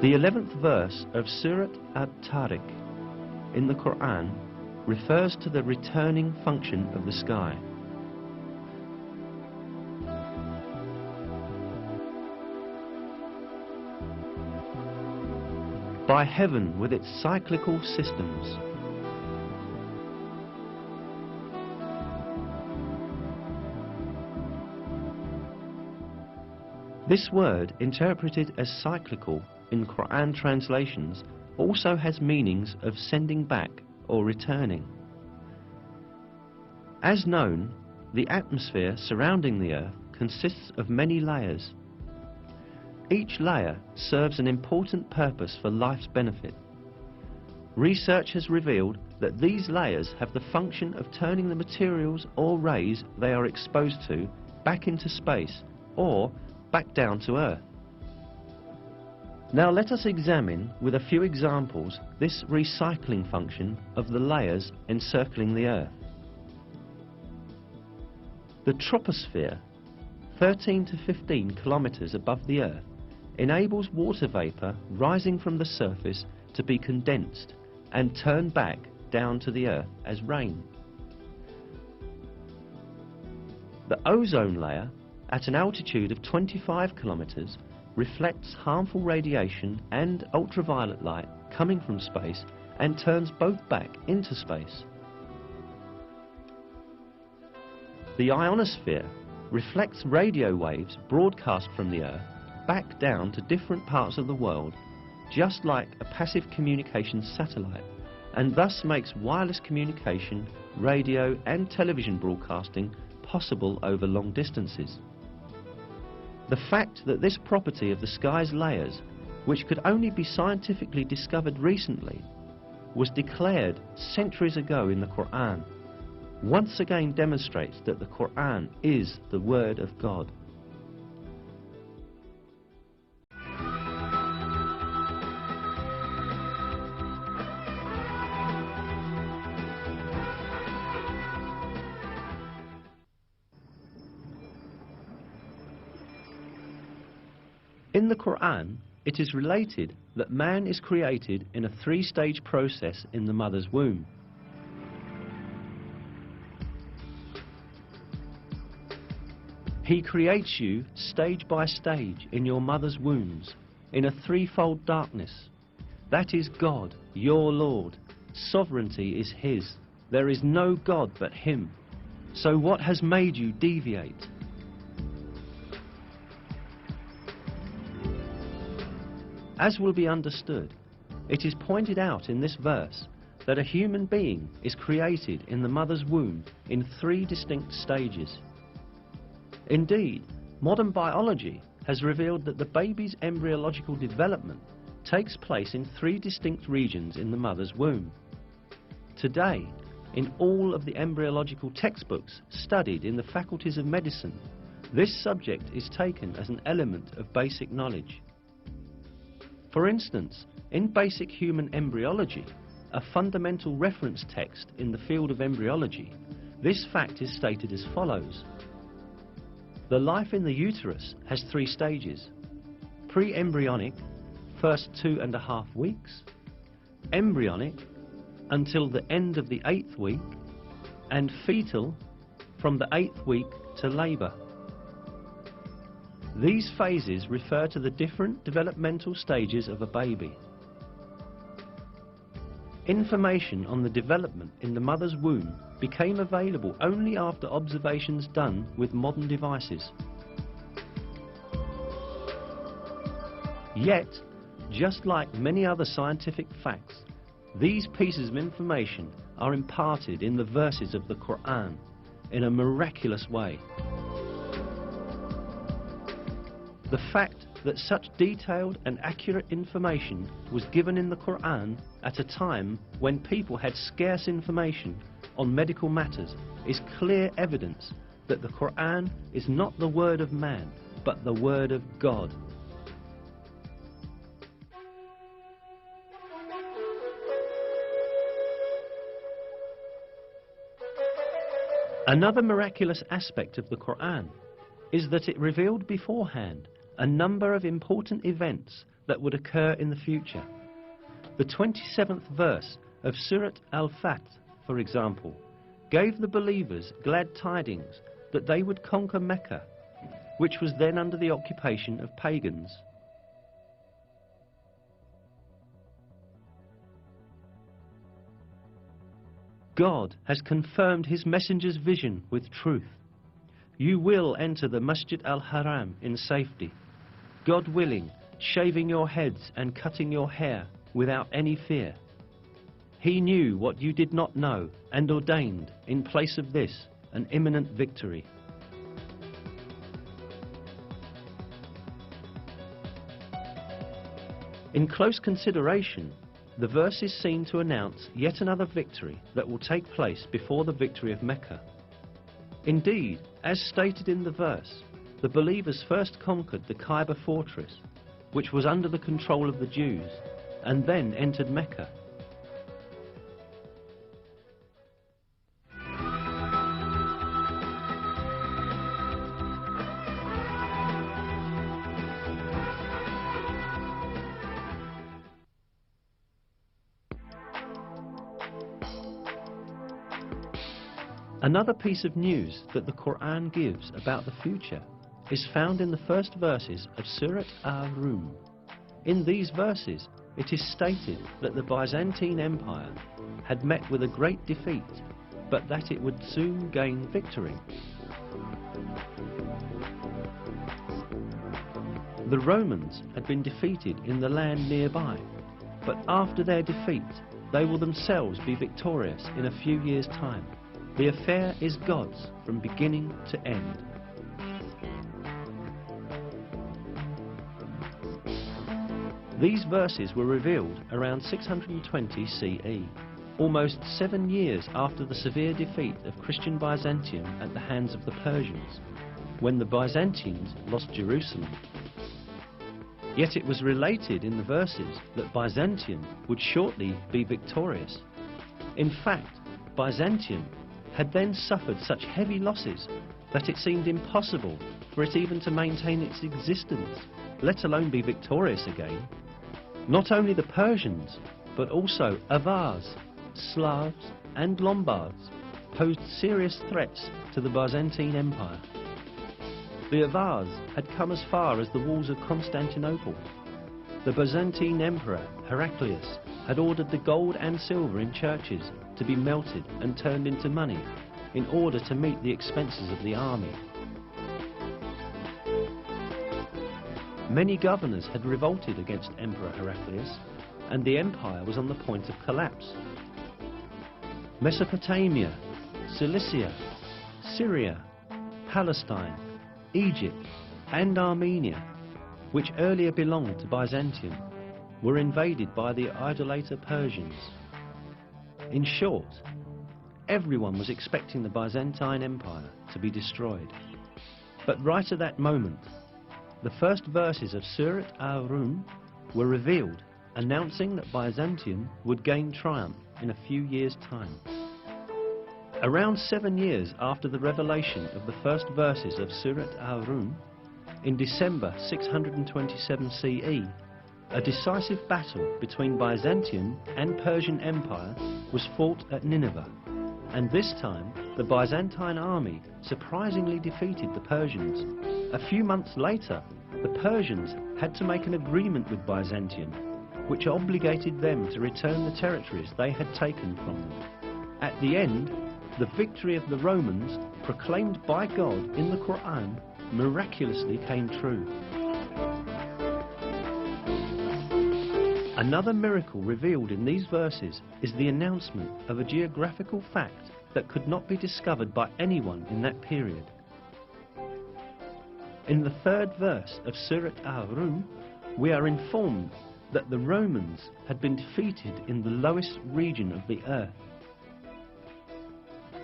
The 11th verse of Surat at-Tariq in the Quran refers to the returning function of the sky. By heaven with its cyclical systems. This word, interpreted as cyclical in Quran translations, also has meanings of sending back or returning. As known, the atmosphere surrounding the Earth consists of many layers. Each layer serves an important purpose for life's benefit. Research has revealed that these layers have the function of turning the materials or rays they are exposed to back into space or back down to Earth. Now let us examine with a few examples this recycling function of the layers encircling the Earth. The troposphere, 13 to 15 kilometers above the Earth, enables water vapor rising from the surface to be condensed and turned back down to the Earth as rain. The ozone layer, at an altitude of 25 kilometers, reflects harmful radiation and ultraviolet light coming from space and turns both back into space. The ionosphere reflects radio waves broadcast from the Earth back down to different parts of the world, just like a passive communications satellite, and thus makes wireless communication, radio and television broadcasting possible over long distances. The fact that this property of the sky's layers, which could only be scientifically discovered recently, was declared centuries ago in the Quran, once again demonstrates that the Quran is the Word of God. In the Quran, it is related that man is created in a three-stage process in the mother's womb. He creates you stage by stage in your mother's wombs in a threefold darkness. That is God, your Lord. Sovereignty is His. There is no God but Him. So what has made you deviate? As will be understood, it is pointed out in this verse that a human being is created in the mother's womb in three distinct stages. Indeed, modern biology has revealed that the baby's embryological development takes place in three distinct regions in the mother's womb. Today, in all of the embryological textbooks studied in the faculties of medicine, this subject is taken as an element of basic knowledge. For instance, in Basic Human Embryology, a fundamental reference text in the field of embryology, this fact is stated as follows. The life in the uterus has three stages: pre-embryonic, first 2.5 weeks, embryonic, until the end of the 8th week, and fetal, from the 8th week to labour. These phases refer to the different developmental stages of a baby. Information on the development in the mother's womb became available only after observations done with modern devices. Yet, just like many other scientific facts, these pieces of information are imparted in the verses of the Quran in a miraculous way. The fact that such detailed and accurate information was given in the Quran at a time when people had scarce information on medical matters is clear evidence that the Quran is not the word of man, but the word of God. Another miraculous aspect of the Quran is that it revealed beforehand a number of important events that would occur in the future. The 27th verse of Surat Al-Fath, for example, gave the believers glad tidings that they would conquer Mecca, which was then under the occupation of pagans. God has confirmed his messenger's vision with truth. You will enter the Masjid al-Haram in safety, God willing, shaving your heads and cutting your hair without any fear. He knew what you did not know and ordained, in place of this, an imminent victory. In close consideration, the verse is seen to announce yet another victory that will take place before the victory of Mecca. Indeed, as stated in the verse, the believers first conquered the Kaaba fortress, which was under the control of the Jews, and then entered Mecca. Another piece of news that the Quran gives about the future is found in the first verses of Surat Al-Rum. In these verses, it is stated that the Byzantine Empire had met with a great defeat, but that it would soon gain victory. The Romans had been defeated in the land nearby, but after their defeat, they will themselves be victorious in a few years' time. The affair is God's from beginning to end. These verses were revealed around 620 CE, almost 7 years after the severe defeat of Christian Byzantium at the hands of the Persians, when the Byzantines lost Jerusalem. Yet it was related in the verses that Byzantium would shortly be victorious. In fact, Byzantium had then suffered such heavy losses that it seemed impossible for it even to maintain its existence, let alone be victorious again. Not only the Persians, but also Avars, Slavs and Lombards posed serious threats to the Byzantine Empire. The Avars had come as far as the walls of Constantinople. The Byzantine Emperor Heraclius had ordered the gold and silver in churches to be melted and turned into money in order to meet the expenses of the army. Many governors had revolted against Emperor Heraclius, and the empire was on the point of collapse. Mesopotamia, Cilicia, Syria, Palestine, Egypt and Armenia, which earlier belonged to Byzantium, were invaded by the idolater Persians. In short, everyone was expecting the Byzantine Empire to be destroyed. But right at that moment, the first verses of Surat Al-Rum were revealed, announcing that Byzantium would gain triumph in a few years' time. Around 7 years after the revelation of the first verses of Surat Al-Rum, in December 627 CE, a decisive battle between Byzantium and Persian Empire was fought at Nineveh, and this time the Byzantine army surprisingly defeated the Persians. A few months later, the Persians had to make an agreement with Byzantium, which obligated them to return the territories they had taken from them. At the end, the victory of the Romans, proclaimed by God in the Quran, miraculously came true. Another miracle revealed in these verses is the announcement of a geographical fact that could not be discovered by anyone in that period. In the third verse of Surat Al-Rum, we are informed that the Romans had been defeated in the lowest region of the earth.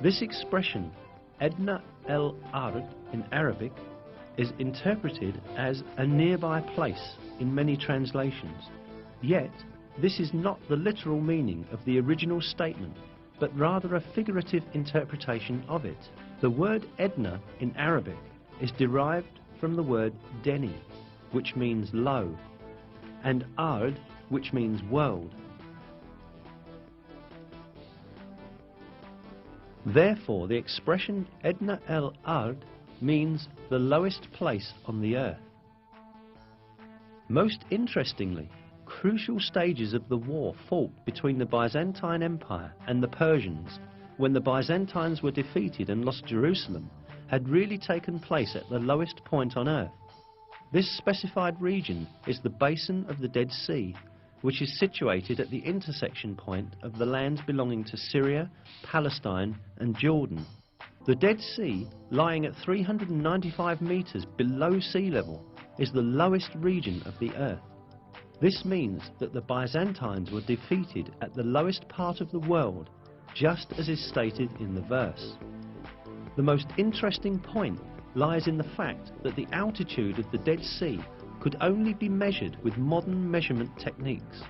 This expression, Adna el-Ard in Arabic, is interpreted as a nearby place in many translations. Yet, this is not the literal meaning of the original statement, but rather a figurative interpretation of it. The word Edna in Arabic is derived from the word Deni, which means low, and ard, which means world. Therefore, the expression Edna el-Ard means the lowest place on the earth. Most interestingly, crucial stages of the war fought between the Byzantine Empire and the Persians, when the Byzantines were defeated and lost Jerusalem, had really taken place at the lowest point on earth. This specified region is the basin of the Dead Sea, which is situated at the intersection point of the lands belonging to Syria, Palestine and Jordan. The Dead Sea, lying at 395 meters below sea level, is the lowest region of the earth. This means that the Byzantines were defeated at the lowest part of the world, just as is stated in the verse. The most interesting point lies in the fact that the altitude of the Dead Sea could only be measured with modern measurement techniques.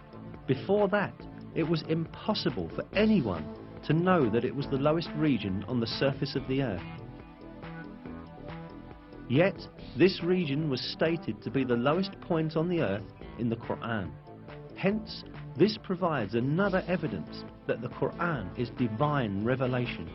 Before that, it was impossible for anyone to know that it was the lowest region on the surface of the earth. Yet, this region was stated to be the lowest point on the earth in the Quran. Hence, this provides another evidence that the Quran is divine revelation.